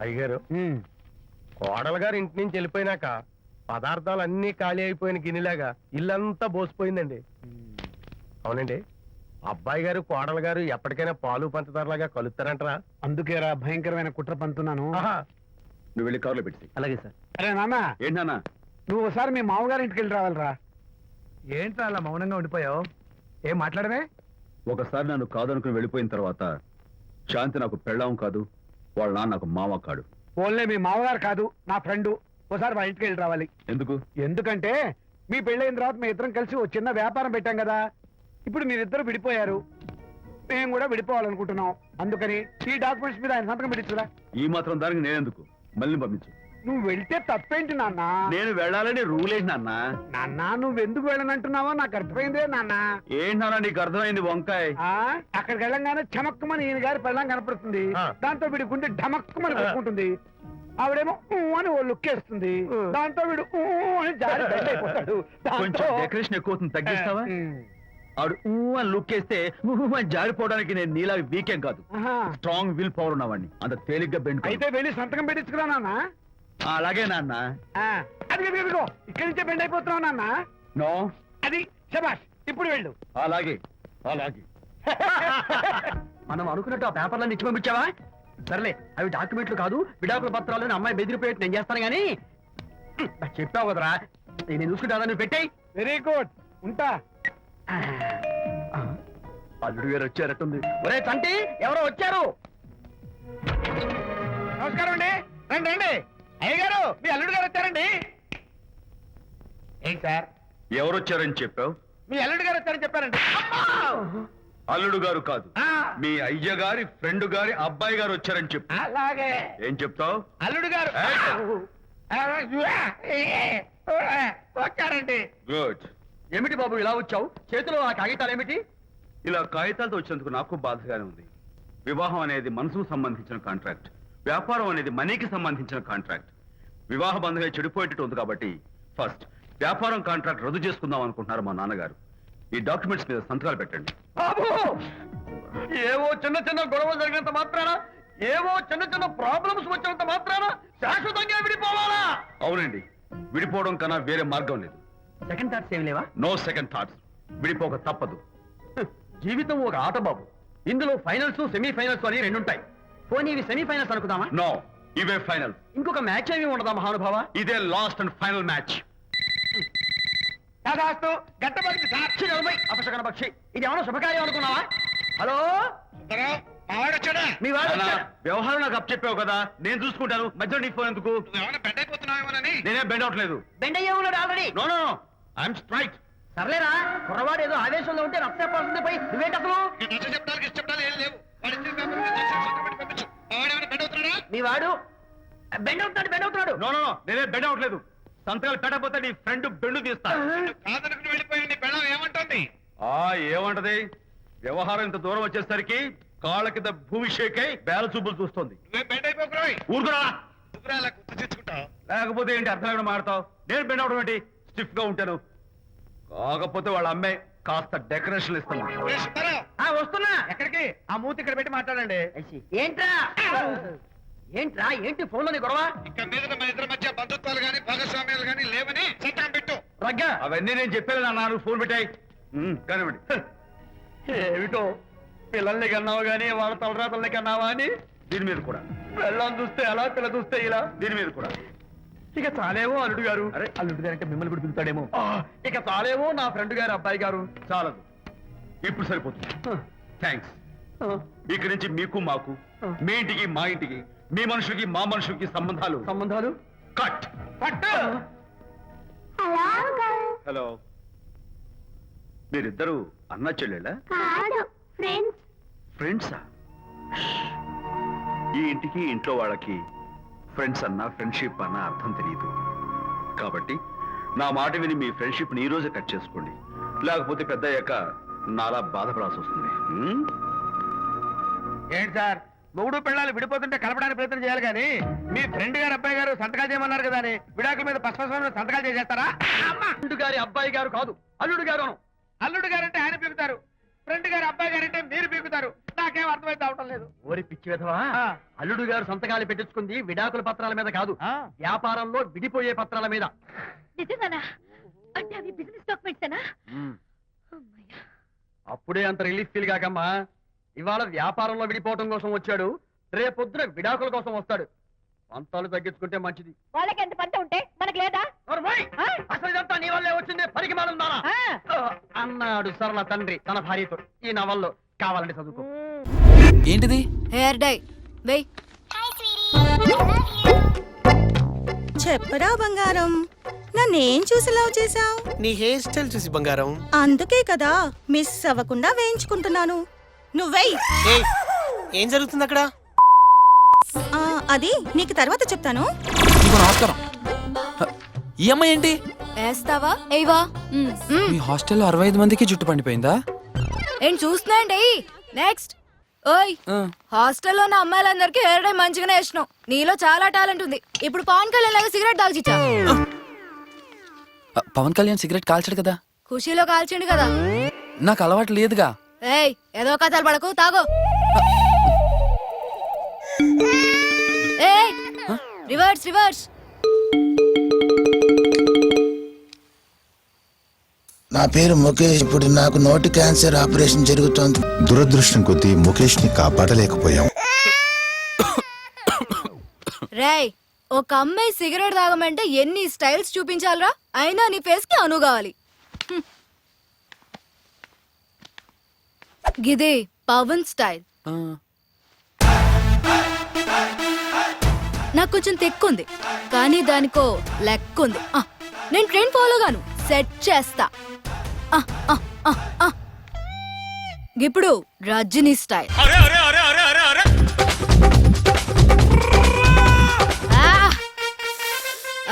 అయ్యగారు కోడలు గారు ఇంటి నుంచి వెళ్ళిపోయినాక పదార్థాలు అన్ని ఖాళీ అయిపోయిన గిన్నెలాగా ఇల్లంతా బోసిపోయిందండి. అవునండి, అబ్బాయి గారు కోడలు గారు ఎప్పటికైనా పాలు పంచదారలాగా కలుస్తారంటరా? అందుకేరా భయంకరమైన కుట్ర పంతున్నాను. నువ్వు వెళ్ళి కారులో పెట్టి. అలాగే సార్. అరే నాన్న, ఏంటన్నా? నువ్వు ఒకసారి మీ మామగారి ఇంటికి వెళ్ళి రావాలిరా. ఏంట్రా అలా మౌనంగా ఉండిపోయావు? ఏం మాట్లాడమే? ఒకసారి నన్ను కాదనుకుని వెళ్ళిపోయిన తర్వాత శాంతి నాకు పెళ్ళాం కాదు, వాళ్ళ నాన్న నాకు మామ కాడు. ఓన్లే మీ మామగారు కాదు, నా ఫ్రెండ్. ఒకసారి మా ఇంటికి వెళ్ళి రావాలి. ఎందుకు? ఎందుకంటే మీ పెళ్ళైన తర్వాత మీ ఇద్దరం కలిసి ఓ చిన్న వ్యాపారం పెట్టాం కదా. ఇప్పుడు మీరిద్దరు విడిపోయారు, మేము కూడా విడిపోవాలనుకుంటున్నాం. అందుకని ఈ డాక్యుమెంట్స్ మీద ఆయన సంతకం పెట్టించురా. ఈ మాత్రం దానికి నేనెందుకు? మళ్ళీ పంపించు. నువ్వు వెళ్తే తప్పేంటి నాన్న? నేను వెళ్ళాలని రూల్ ఏంటి నాన్న? నాన్న, నువ్వు ఎందుకు వెళ్ళనంటున్నావో నాకు అర్థమైందే నాన్న. ఏంటి నాన్న నీకు అర్థమైంది వంకాయ? అక్కడికి వెళ్ళంగానే చమక్కుమని ఈయన గారి పెళ్ళం కనపడుతుంది. దాంతో వీడి గుండె ఢమక్కుమని పెట్టుకుంటుంది. ఆవిడేమో అని ఓ లుక్ వేస్తుంది. దాంతో వీడు అని జారి బెడ్ అయిపోతాడు. కొంచెం డెకరేషన్ ఎక్కువ అవుతుంది, తగ్గిస్తావా? ఆడు అని లుక్ వేస్తే అని జారిపోవడానికి నేను నీలా వీకేం కాదు, స్ట్రాంగ్ విల్ పవర్ ఉన్నవాడిని. అంత తేలిగ్గా బెండ్ అయితే వెళ్ళి సంతకం పెట్టించుకురా నాన్న. అలాగే నాన్న. అది ఇక్కడి నుంచే బెండ్ అయిపోతున్నావు నాన్న. నో, అది శబాష్. ఇప్పుడు వెళ్ళు. అలాగే అలాగే. మనం అనుకున్నట్టు ఆ పేపర్లను ఇచ్చి పంపించావా? సర్లే, అవి డాక్యుమెంట్లు కాదు, విడాకుల పత్రాలు. అమ్మాయి బెదిరిపోయేట్టు నేను చేస్తాను గానీ చెప్పావు కదరా, నేను చూసుకుంటా. నువ్వు పెట్టాయి. వెరీ గుడ్, ఉంటా. అల్లుడు గారు వచ్చారట్టుంది. ఒరే తంటి, ఎవరో వచ్చారు. నమస్కారం అండి. రండి రండి. అయ్య గారు, మీ అల్లుడు గారు వచ్చారండి. ఏంటి సార్? ఎవరు వచ్చారని చెప్పావు? మీ అల్లుడు గారు వచ్చారని చెప్పారండి. అల్లుడు గారు కాదు, మీ అయ్య గారి ఫ్రెండ్ గారి అబ్బాయి గారు వచ్చారని చెప్పు. అలాగే. ఏం చెప్తావు? అల్లుడు గారు వచ్చారండి. గుడ్. ఏమిటి బాబు ఇలా వచ్చావు? చేతిలో ఆ కాగితాలు ఏమిటి? ఇలా కాగితాలతో వచ్చినందుకు నాకు బాధగానే ఉంది. వివాహం అనేది మనసుకు సంబంధించిన కాంట్రాక్ట్, వ్యాపారం అనేది మనీకి సంబంధించిన కాంట్రాక్ట్. వివాహ బంధంగా చెడిపోయేటట్టు ఉంది కాబట్టి ఫస్ట్ వ్యాపారం కాంట్రాక్ట్ రద్దు చేసుకుందాం అనుకుంటున్నారు మా నాన్నగారు. ఈ డాక్యుమెంట్స్ మీద సంతకాలు పెట్టండి. బాబు, ఏవో చిన్న చిన్న గొడవలు జరిగినంత మాత్రాన, ఏవో చిన్న చిన్న ప్రాబ్లమ్స్ వచ్చినంత మాత్రాన శాశ్వతంగా విడిపోవాలా? అవునండి, విడిపోవడం కన్నా వేరే మార్గం లేదు. సెకండ్ థాట్స్ ఏమి లేవా? No second thoughts. విడిపోక తప్పదు. జీవితం ఒక ఆట బాబు. ఇందులో ఫైనల్స్, సెమీఫైనల్స్ అని రెండుంటాయి. పోనీ ఇవి సెమీఫైనల్స్ అనుకుందామా? నో, ఇవే ఫైనల్. ఇంకొక మ్యాచ్ ఏమి ఉండదా మహానుభావ? ఇదే లాస్ట్ అండ్ ఫైనల్ మ్యాచ్. గట్టబడి సాక్షి నలభై అపశకన పక్షి. ఇది ఏమన్నా శుభకార్యం అనుకున్నావా? హలో, మీ వాడు వచ్చాడు. వ్యవహారం నాకు అప్ చెప్పావు కదా, నేను చూసుకుంటాను. మధ్యలో నీ ఫోన్ ఎందుకు? బెడ్ అయిపోతున్నావేమోనని. నేనే బెండ్ అవట్లేదు. బెండ్ అయ్యే ఉన్నాడు already. No no no, I'm straight. సర్లేరా, కుర్రవాడు ఏదో ఆవేశంలో ఉంటే రక్త చెప్పాల్సింది పోయి నువ్వేంటి అసలు? మీ వాడు బెండ్ అవుతున్నాడు, బెండ్ అవుతున్నాడు. నో నో నో, నేనే బెండ్ అవట్లేదు. సంతకాలు పెట్టకపోతే నీ ఫ్రెండ్ బెండు తీస్తా. ఏమంటుంది? ఏమంటది? వ్యవహారం ఇంత దూరం వచ్చేసరికి కాళ్ళ కింద భూమిషేకై బేల చూపులు చూస్తుంది. ఊరుకురా. లేకపోతే ఏంటి అర్థం లేకుండా మాడతావు? నేను బెండ్ అవడం ఏంటి? స్టిఫ్ గా ఉంటాను. కాకపోతే వాళ్ళ అమ్మాయి కాస్త డెకరేషన్ ఇస్తాను. వస్తున్నా. ఎక్కడికి? ఆ మూతి ఇక్కడ పెట్టి మాట్లాడండి. ఏంట్రా ఏంట్రా ఏంటి ఫోన్ లోని గొడవ? ఇక మీద మన ఇద్దరి మధ్య బంధుత్వాలు గాని భాగస్వామ్యాలు గాని లేవని సంతకం పెట్టు. రగ్గా, అవన్నీ నేను చెప్పాను అన్నారు. ఫోన్ పెట్టాయి కానివ్వండి. ఏమిటో పిల్లల్ని కన్నావు గానీ వాళ్ళ తలరాతల్ని కన్నావా అని. దీని మీద కూడా పిల్లల్ని చూస్తే అలా, పిల్ల చూస్తే ఇలా. దీని మీద కూడా ఇక చాలేమో అల్లుడు గారు. అరే, అల్లుడు గారు అంటే మిమ్మల్ని కూడా పిలుతాడేమో. ఇక చాలేమో నా ఫ్రెండ్ గారు అబ్బాయి గారు. చాలదు, ఇప్పుడు సరిపోతుంది. థ్యాంక్స్. ఇక్కడి నుంచి మీకు మాకు, మీ ఇంటికి మా ఇంటికి, మీ మనుషులకి మా మనుషులకి సంబంధాలు సంబంధాలు కట్. హలో, మీరిద్దరు అన్నా చెల్లెళ్ళా? ఫ్రెండ్సా? ఈ ఇంటికి ఇంట్లో వాళ్ళకి ఫ్రెండ్స్ అన్నా ఫ్రెండ్షిప్ అన్నా అర్థం తెలియదు. కాబట్టి నా మాట విని మీ ఫ్రెండ్షిప్ ని ఈ రోజే కట్ చేసుకోండి. లేకపోతే పెద్ద అయ్యాక నాలా బాధపడాల్సి వస్తుంది. ఏంటి సార్, మొగుడు పిల్లలు విడిపోతుంటే కలపడానికి ప్రయత్నం చేయాలి కానీ మీ ఫ్రెండ్ గారు అబ్బాయి గారు సంతకాలు చేయమన్నారు కదా అని విడాకుల మీద పశ్చిమ సంతకాలు చేసేస్తారా? ఫ్రెండ్ గారి అబ్బాయి గారు కాదు, అల్లుడు గారు. అల్లుడు గారంటే ఆయన పీకుతారు, ఫ్రెండ్ గారు అబ్బాయి గారంటే మీరు పీకుతారు. నాకేం అర్థమైతే అవటం లేదు. ఓరి పిచ్చి విధవా, అల్లుడు గారు సంతకాలు పెట్టించుకుంది విడాకుల పత్రాల మీద కాదు, వ్యాపారంలో విడిపోయే పత్రాల మీద. నిజంగానా? అంటే అవి బిజినెస్ డాక్యుమెంట్సేనా? అప్పుడే అంత రిలీఫ్ ఫీల్ కాకమ్మా. ఇవాళ వ్యాపారంలో విడిపోవటం కోసం వచ్చాడు, రేపొద్దున విడాకుల కోసం వస్తాడు. పంతాలు తగ్గించుకుంటే మంచిది. వాళ్ళకి ఎంత పంట ఉంటే మనకు లేదా? అసలు ఇదంతా నీ వల్లే వచ్చింది, పరిగమానం అన్నాడు సరళ తండ్రి తన భార్యతో. ఈ నవల్లో కావాలంటే చదువుకో. ఏంటిది? హెయిర్ డై వెయ్. చెప్పరా బంగారం, నన్నేం చూసి లవ్ చేసావు? నీ హెయిర్ స్టైల్ చూసి బంగారం. అందుకే కదా మిస్ అవ్వకుండా వేయించుకుంటున్నాను. నువ్వెయ్. ఏయ్, ఏం జరుగుతుంది అక్కడ? అది నీకు తర్వాత చెప్తాను. ఇదిగో నమస్కారం. ఈ అమ్మాయి ఏంటి? వేస్తావా? ఎయ్వా. మీ హాస్టల్లో 65 మందికి జుట్టు పండిపోయిందా? ఏం చూస్తున్నాండి. నెక్స్ట్. ఓయ్, హాస్టల్లో ఉన్న అమ్మాయిలందరికీ హెయిర్ డై మంచిగానే వేసినావు. నీలో చాలా టాలెంట్ ఉంది. ఇప్పుడు పవన్ కళ్యాణ్ లాగా సిగరెట్ తాగిచ్చా. పవన్ కళ్యాణ్ సిగరెట్ కాల్చాడు కదా. ఖుషీలో కాల్చిండు కదా. నాకు అలవాటు లేదుగా. ఏయ్, ఏదో కథలు పడకు, తాగో. ఏయ్, రివర్స్ రివర్స్. నా పేరు ముఖేష్. ఇప్పుడు నాకు నోటి క్యాన్సర్ ఆపరేషన్ జరుగుతోంది. దురదృష్టం కొద్దీ ముఖేష్ ని కాపాడలేకపోయాం. రేయ్, ఒక అమ్మాయి సిగరెట్ తాగమంటే ఎన్ని స్టైల్స్ చూపించాలరా? అయినా నీ ఫేస్ కి అను కావాలి. గిది పవన్ స్టైల్. నాకు కొంచెం తెక్కుంది, కానీ దానికో లెక్కుంది. నేను ట్రెండ్ ఫాలో గాను సెట్ చేస్తా. ఇప్పుడు రజనీ స్టైల్.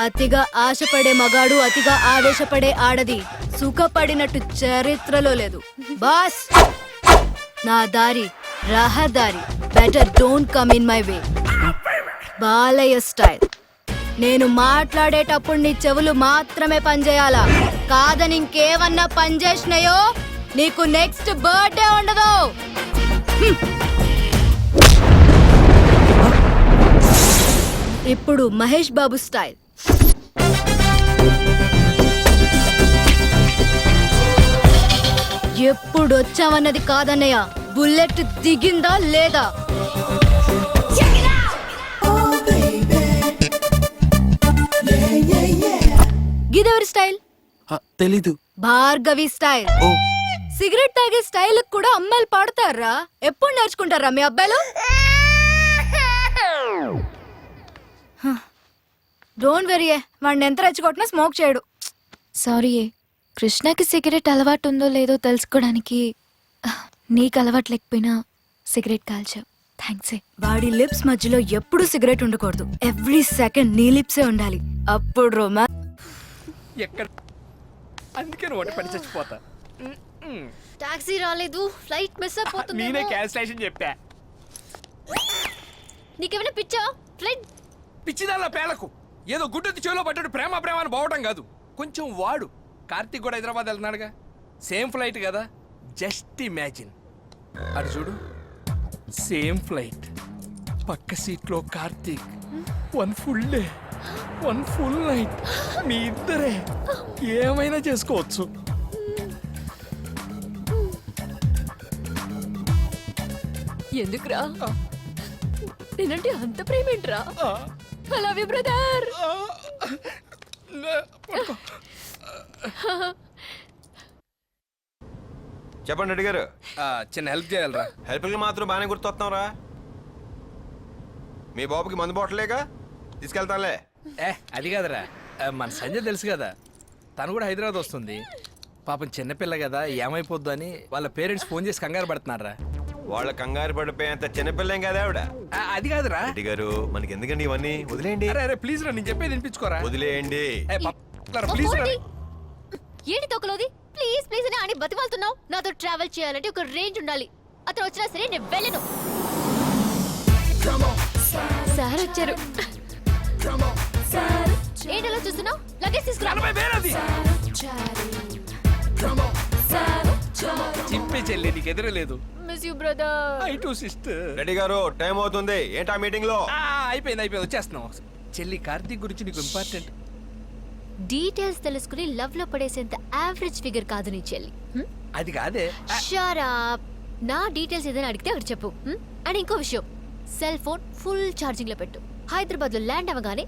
అతిగా ఆశపడే మగాడు, అతిగా ఆవేశపడే ఆడది సుఖపడినట్టు చరిత్రలో లేదు. బాస్, నా దారి రహదారి. Better don't come in my way. Balayya style. నేను మాట్లాడేటప్పుడు నీ చెవులు మాత్రమే పనిచేయాలా? కాదని ఇంకేమన్నా పనిచేసినాయో నీకు నెక్స్ట్ బర్త్డే ఉండదు. ఇప్పుడు మహేష్ బాబు స్టైల్. ఎప్పుడు వచ్చావన్నది కాదన్నయ్య, బుల్లెట్ దిగిందా లేదా? గిదెవరి స్టైల్? తెలీదు. భార్గవి స్టైల్. సిగరెట్ తాగే స్టైల్ కూడా అమ్మాయిలు పాడతారా? ఎప్పుడు నేర్చుకుంటారా మీ అబ్బాయిలు? డోంట్ వెరీ, వాడిని ఎంత రెచ్చగొట్టినా స్మోక్ చేయడు. సారీ, కృష్ణకి సిగరెట్ అలవాటు ఉందో లేదో తెలుసుకోవడానికి నీకు అలవాటు లేకపోయినా సిగరెట్ కాల్చావు. థ్యాంక్స్. వాడి లిప్స్ మధ్యలో ఎప్పుడు సిగరెట్ ఉండకూడదు. ఎవ్రీ సెకండ్ నీ లిప్సే ఉండాలి. అప్పుడు రోమా. ఎక్కడ? అందుకే నువ్వు పడి చచ్చిపోతా. టాక్సీ రాలేదు, ఫ్లైట్ మిస్ అయిపోతుంది. నేనే క్యాన్సిలేషన్ చెప్పా. నీకేమైనా పిచ్చా? ఫ్లైట్ పిచ్చిదాల్లా పేలకు. ఏదో గుడ్డెత్తి చెవిలో పడ్డాడు ప్రేమ ప్రేమ అని పోవటం కాదు. కొంచెం వాడు. కార్తీక్ కూడా హైదరాబాద్ వెళ్తున్నాడుగా, సేమ్ ఫ్లైట్ కదా. Just imagine. అటు చూడు, సేమ్ ఫ్లైట్, పక్క సీట్లో Karthik. 1 full day, 1 full night. మీ ఇద్దరే ఏమైనా చేసుకోవచ్చు. ఎందుకురా? నేనంటే అంత ప్రేమేంట్రా? I love you brother. చెప్పండి రెడ్డి గారు. చిన్న హెల్ప్ చేయాలరా. హెల్ప్కి మాత్రం బాగానే గుర్తొస్తున్నావురా. మీ బాబుకి మందు బాటలేగా, తీసుకెళ్తానులే. అది కాదురా, మన సంజయ్ తెలుసు కదా, తను కూడా హైదరాబాద్ వస్తుంది. పాపం చిన్నపిల్ల కదా, ఏమైపోద్దు అని వాళ్ళ పేరెంట్స్ ఫోన్ చేసి కంగారు పడుతున్నారా. వాళ్ళ కంగారు పడిపోయేంత చిన్నపిల్లేం కదా ఆవిడ. అది కాదురా రెడ్డి గారు, మనకి ఎందుకండి ఇవన్నీ, వదిలేయండి. అరే ప్లీజ్ రా, నేను చెప్పేది వినిపించుకోరా. వదిలేయండి ప్లీజ్ రా. ఏంటి తొక్కలోది? ప్లీజ్ ప్లీజ్ అని అని బతిమాలుతున్నావు. నాతో ట్రావెల్ చేయాలంటే ఒక రేంజ్ ఉండాలి. అతను వచ్చినా సరే నేను వెళ్ళను. సార్ వచ్చారు. ఏంటలా చూస్తున్నావు? లగేజ్ తీసుకురా. చింపే చెల్లి, నీకు ఎదురలేదు. Miss you brother. I too sister. Reddy garu time అవుతుంది ఏంటా మీటింగ్ లో? అయిపోయింది వచ్చేస్తున్నాం. చెల్లి కార్తీక్ గురించి నీకు ఇంపార్టెంట్ డీటెయిల్స్ తెలుసుకుని లవ్ లో పడేసేంత యావరేజ్ ఫిగర్ కాదు నీ చెల్లి. అది కాదే. షరాప్. నా డీటెయిల్స్ ఏదైనా అడిగితే అక్కడ చెప్పు. అండ్ ఇంకో విషయం, సెల్ ఫోన్ ఫుల్ ఛార్జింగ్ లో పెట్టు. హైదరాబాద్ లో ల్యాండ్ అవ్వగానే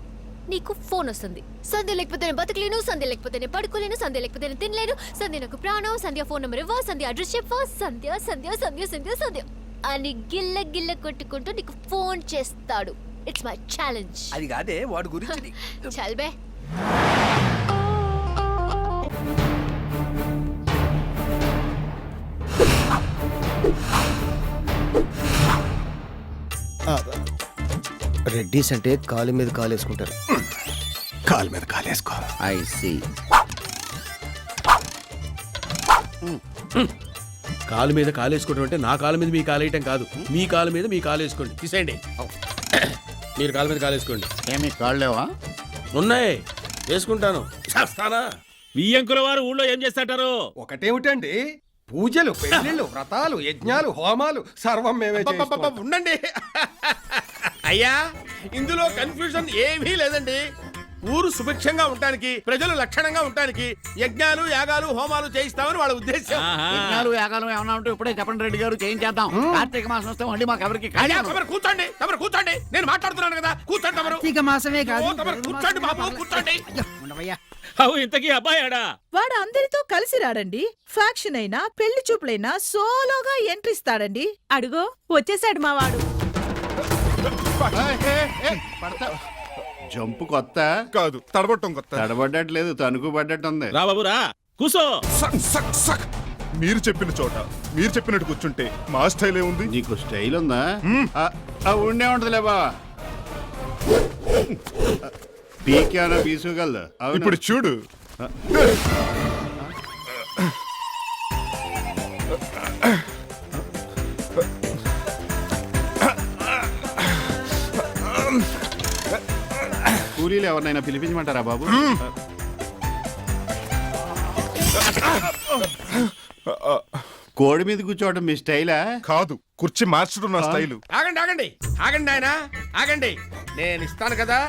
నీకు ఫోన్ వస్తుంది. సంధ్య లేకపోతే నేను బతకలేను, సంధ్య లేకపోతే నేను పడుకోలేను, సంధ్య లేకపోతే నేను తినలేను, సంధ్య నాకు ప్రాణం, సంధ్య ఫోన్ నెంబర్ ఇవ్వ, సంధ్య అడ్రస్ చెప్ప, సంధ్య సంధ్య సంధ్య సంధ్య సంధ్య అని గిల్ల గిల్ల కొట్టుకుంటూ నీకు ఫోన్ చేస్తాడు. It's my challenge. అది కాదే వాడి గురించి. చల్బే. రెడ్డిస్ అంటే కాలు మీద కాలు వేసుకుంటారు. కాలు మీద కాలేసుకో. I see. కాలు మీద కాలేసుకోవడం అంటే నా కాలు మీద మీ కాలేయటం కాదు. మీ కాలు మీద మీ కాలు వేసుకోండి. తీసేయండి. మీరు కాలు మీద కాలేసుకోండి. ఏమి కాళ్ళు లేవా? ఉన్నాయి, వేసుకుంటాను. చేస్తానా? వియ్యంకుల వారు ఊళ్ళో ఏం చేస్తాటారు? ఒకటేమిటండి, పూజలు, పెళ్లిళ్ళు, వ్రతాలు, యజ్ఞాలు, హోమాలు సర్వం మేమే చేస్తాం. ఉండండి అయ్యా, ఇందులో కన్ఫ్యూజన్ ఏమీ లేదండి. ఊరు సుభిక్షంగా ఉండటానికి, ప్రజలు లక్షణంగా ఉండటానికి యజ్ఞాలు, యాగాలు, హోమాలు చేయిస్తామని వాళ్ళ ఉద్దేశం. యజ్ఞాలు యాగాలు ఏమన్నా ఉంటే ఇప్పుడే చెప్పండి రెడ్డి గారు, చేయించేద్దాం. కార్తీక మాసం వస్తే మళ్ళీ మాకు ఎవరికి కూర్చోండి, తమరు కూర్చోండి. నేను మాట్లాడుతున్నాను కదా, కూర్చోండి. తమరు కార్తీక మాసమే కాదు, తమరు కూర్చోండి బాబు, కూర్చోండి. అవు ఇంతకీ అబ్బాయాడా? వాడు అందరితో కలిసి రాడండి. ఫ్యాక్షన్ అయినా పెళ్లి చూపులైనా సోలోగా ఎంట్రీ ఇస్తాడండి. అడుగో వచ్చేసాడు మా వాడు. జంపు కొత్త కాదు, తడబట్టం కొత్త. తడబడ్డట్లేదు, తణుకు పడ్డట్టు ఉంది. రా బాబు రా, కూసో. మీరు చెప్పిన చోట మీరు చెప్పినట్టు కూర్చుంటే మా స్టైల్ ఏముంది? నీకు స్టైల్ ఉందా? ఉండే ఉంటదిలే బావా. పీకేనా పీసుకోగలదు. ఇప్పుడు చూడు. కూలీలు ఎవరినైనా పిలిపించమంటారా బాబు? కోడి మీద కూర్చోవడం మీ స్టైలా? కాదు, కుర్చీ మార్చడం నా స్టైలు. ఆగండి ఆగండి ఆగండి ఆయన, ఆగండి. నేను ఇస్తాను కదా.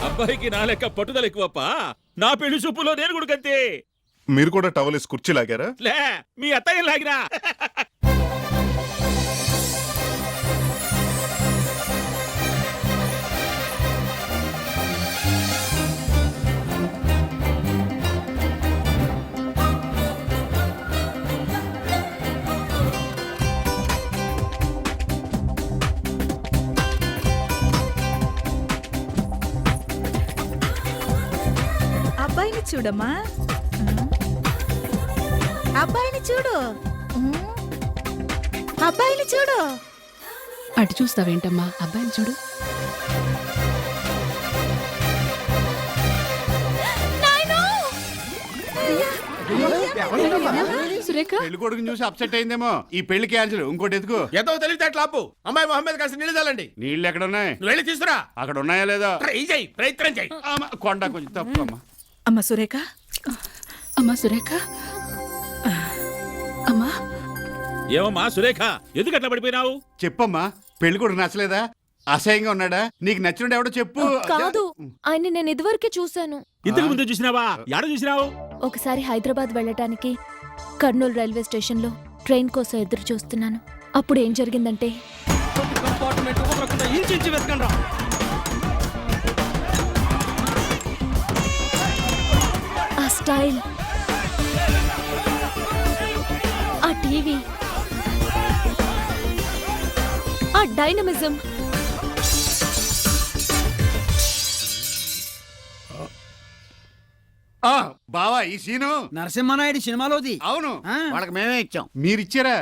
అబ్బాయికి నా లెక్క పట్టుదల ఎక్కువప్ప. నా పెళ్లి చూపులో నేను కూడా కంతే. మీరు కూడా టవల్ వేసి కుర్చీ లాగారా? లే, మీ అత్తయ్య లాగినా. అబ్బాయిని చూడమ్మా, అబ్బాయిని చూడు, అబ్బాయిని చూడు. అటు చూస్తావేంటమ్మా, అబ్బాయిని చూడు. సురేఖ పెళ్లి కొడుకుని చూసి అప్సెట్ అయిందేమో. ఈ పెళ్లి క్యాన్సిల్, ఇంకోటి ఎత్తుకో. ఏదో తెలివితేటలు ఆపు. అమ్మాయి మొహమ్మద్ కాస్త నీళ్ళు చల్లండి. నీళ్ళు ఎక్కడ ఉన్నాయి? నువ్వు వెళ్ళి తీసుకురా. అక్కడ ఉన్నాయా లేదా? ట్రై చేయి, ప్రయత్నం చేయి. కొండ కొంచెం తప్పు అమ్మా. అమ్మ సురేఖ, అమ్మా సురేఖ, అమ్మా. ఏమమ్మా సురేఖ, ఎందుకు అట్లా పడిపోయినావు? చెప్పమ్మా, పెళ్లి కొడుకు నచ్చలేదా? అసహ్యంగా ఉన్నాడా? నీకు నచ్చినట్టు ఎవడో చెప్పు. కాదు, ఆయన్ని నేను ఇదివరకే చూశాను. ఇంతకు ముందు చూసినావా? ఎడ చూసినావు? ఒకసారి హైదరాబాద్ వెళ్ళటానికి కర్నూలు రైల్వే స్టేషన్ లో ట్రైన్ కోసం ఎదురు చూస్తున్నాను. అప్పుడు ఏం జరిగిందంటే, ఆ స్టైల్, ఆ టీవీ, ఆ డైనమిజం, బావా ఈ సీను నరసింహనాయుడు సినిమాలోది. అవును, వాళ్ళకి మేమే ఇచ్చాం. మీరిచ్చారా?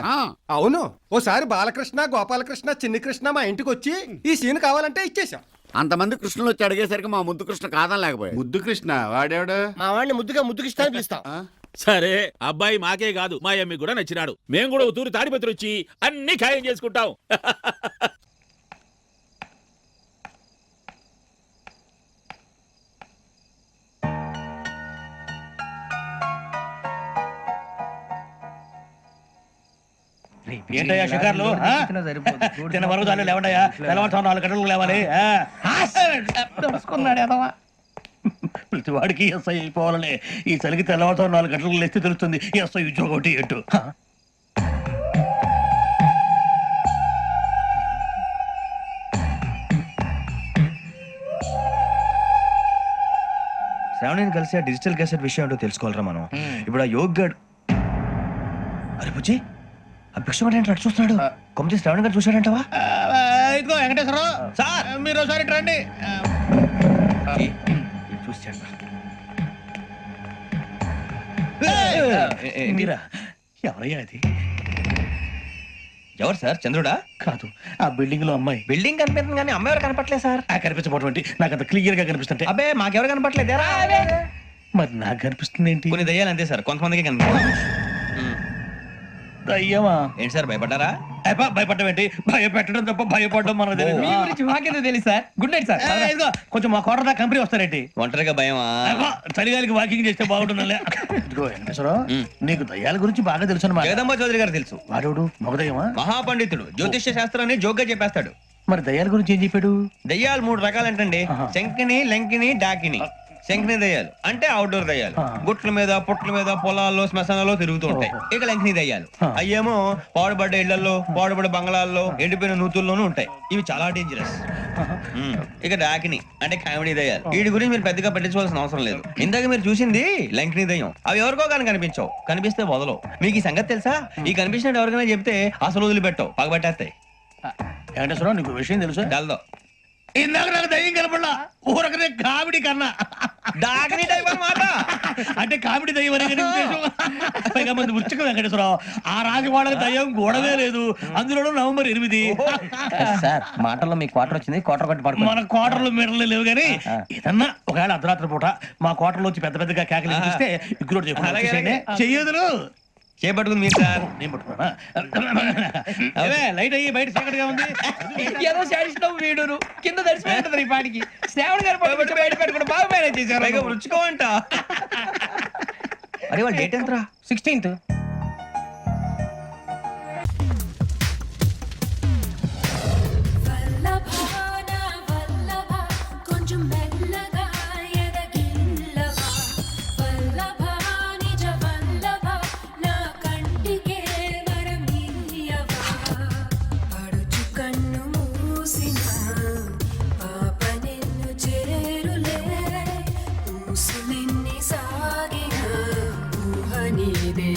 అవును, ఓసారి బాలకృష్ణ, గోపాలకృష్ణ, చిన్ని కృష్ణ మా ఇంటికి వచ్చి ఈ సీన్ కావాలంటే ఇచ్చేసాం. అంతమంది కృష్ణులు వచ్చి అడిగేసరికి మా ముద్దు కృష్ణ కాదని లేకపోయా. ముద్దు కృష్ణ వాడేవాడు? మా వాడిని ముద్దుగా ముద్దుకిస్తాను పిలుస్తాం. సరే, అబ్బాయి మాకే కాదు మా అమ్మి కూడా నచ్చినాడు. మేము కూడా తూరి తాడిపత్రి వచ్చి అన్ని ఖాయం చేసుకుంటాం. ఏంటయ్యా షికార్లు తిన వరకు దాన్ని లేవండయ్యా తెల్లవారుతాం 4 గంటలకు లేవాలి ప్రతి వాడికి ఎస్ఐ అయిపోవాలనే ఈ చలికి తెల్లవారుతాం 4 గంటలకు లేస్తే తెలుస్తుంది ఎస్ఐ ఉద్యోగం ఒకటి ఎటు శ్రావణిని కలిసి ఆ డిజిటల్ క్యాసెట్ విషయం ఏంటో తెలుసుకోవాలరా మనం ఇప్పుడు ఆ యోగ్ గడ్ అరే బుజ్జి ఆ భిక్షం ఏంటి అటు చూస్తున్నాడు కొమ్మచి శ్రావణి గారు చూశాడంటవా ఇదిగో వెంకటేశ్వరరావు సార్ మీరు ఒకసారి రండి చూశాడు మీరా ఎవరయ్యా అది ఎవరు సార్ చంద్రుడా కాదు ఆ బిల్డింగ్ లో అమ్మాయి బిల్డింగ్ కనిపిస్తుంది కానీ అమ్మ ఎవరు కనపట్లేదు సార్ కనిపించబోటువంటి నాకు అంత క్లియర్ గా కనిపిస్తుంటే అబ్బే మాకెవరు కనపట్లేదేరా మరి నాకు కనిపిస్తుంది ఏంటి కొన్ని దయ్యాలు అంతే సార్ కొంతమందికి కనిపి అయ్యమా ఏంటి సార్ భయపడ్డారా భయపడడం ఏంటి భయపెట్టడం తప్ప భయపడడం మనకు తెలియదు మాకెందుకు తెలియదు సార్ గుడ్ నైట్ సార్ ఇదిగో కొంచెం మా కోట దాకా కంపెనీ వస్తారేంటి ఒంటరిగా భయమా చలిగాలికి వాకింగ్ చేస్తే బాగుంటుందిలే ఇదిగో వెంకటేశ్వరరావు నీకు దయ్యాల గురించి బాగా తెలుసు అన్నమాట జగదంబ చౌదరి గారు తెలుసు వాడోడు మగదయ్యమా మహాపండితుడు జ్యోతిష్య శాస్త్రాన్ని జోగ్గా చెప్పేస్తాడు మరి దయ్యాల గురించి ఏం చెప్పాడు దయ్యాలు 3 రకాలంటండి శంకిని లంకిని డాకిని శంకిని దయ్యాలు అంటే అవుట్డోర్ దయ్యాలు గుట్ల మీద పుట్ల మీద పొలాల్లో శ్మశానాల్లో తిరుగుతూ ఉంటాయి ఇక లంకిని దయ్యాలు అయ్యేమో పాడుబడ్డ ఇళ్లలో పాడుబడ్డ బంగ్లాల్లో ఎండిపోయిన నూతుల్లోనూ ఉంటాయి ఇవి చాలా డేంజరస్ ఇక డాకిని అంటే కామెడీ దయ్యాలు వీటి గురించి మీరు పెద్దగా పట్టించుకోవాల్సిన అవసరం లేదు ఇందాక మీరు చూసింది లంకిని దయ్యం అవి ఎవరికో కానీ కనిపించవు కనిపిస్తే వదలవు మీకు ఈ సంగతి తెలుసా ఈ కనిపించినట్టు ఎవరికైనా చెప్తే అసలు వదిలిపెట్టవు పగబట్టేస్తాయి వెంకటేశ్వరరావు నీకు విషయం తెలుసా డల్దో ఇందాక నాకు దయ్యం కనపడలా ఊరకనే కామెడీ కన్నా డాకిని టైప్ అన్నమాట అంటే కామెడీ దయ్యం అనే కదా ఉద్దేశం. పైగా మంది ఉచ్చక వెంకటేశ్వరరావు ఆ రాజవాడకి దయ్యం గోడవే లేదు అందులోనూ నవంబర్ 8 సార్ మాటల్లో మీ క్వార్టర్ వచ్చింది క్వార్టర్ కొట్టి పడుకో మన క్వార్టర్లు మీటర్లు లేవు కానీ ఏదన్నా ఒకవేళ అర్ధరాత్రి పూట మా క్వార్టర్లో వచ్చి పెద్ద పెద్దగా కేకలు చూస్తే ఇగ్గురు చెయ్యదులు చేపట్టుకుంది మీరు సార్ నేను పట్టుకున్నా లైట్ అయ్యి బయట చీకటిగా ఉంది ఏదో శాడిస్తావు వీడును కింద దర్శనం ఈ పాటికి శ్రావణ్ గారు బయట పెట్టుకుని బాగా మేనేజ్ చేశారు రుచుకోవంట అరే వాళ్ళ డేట్ ఎంతరా 16th నీదే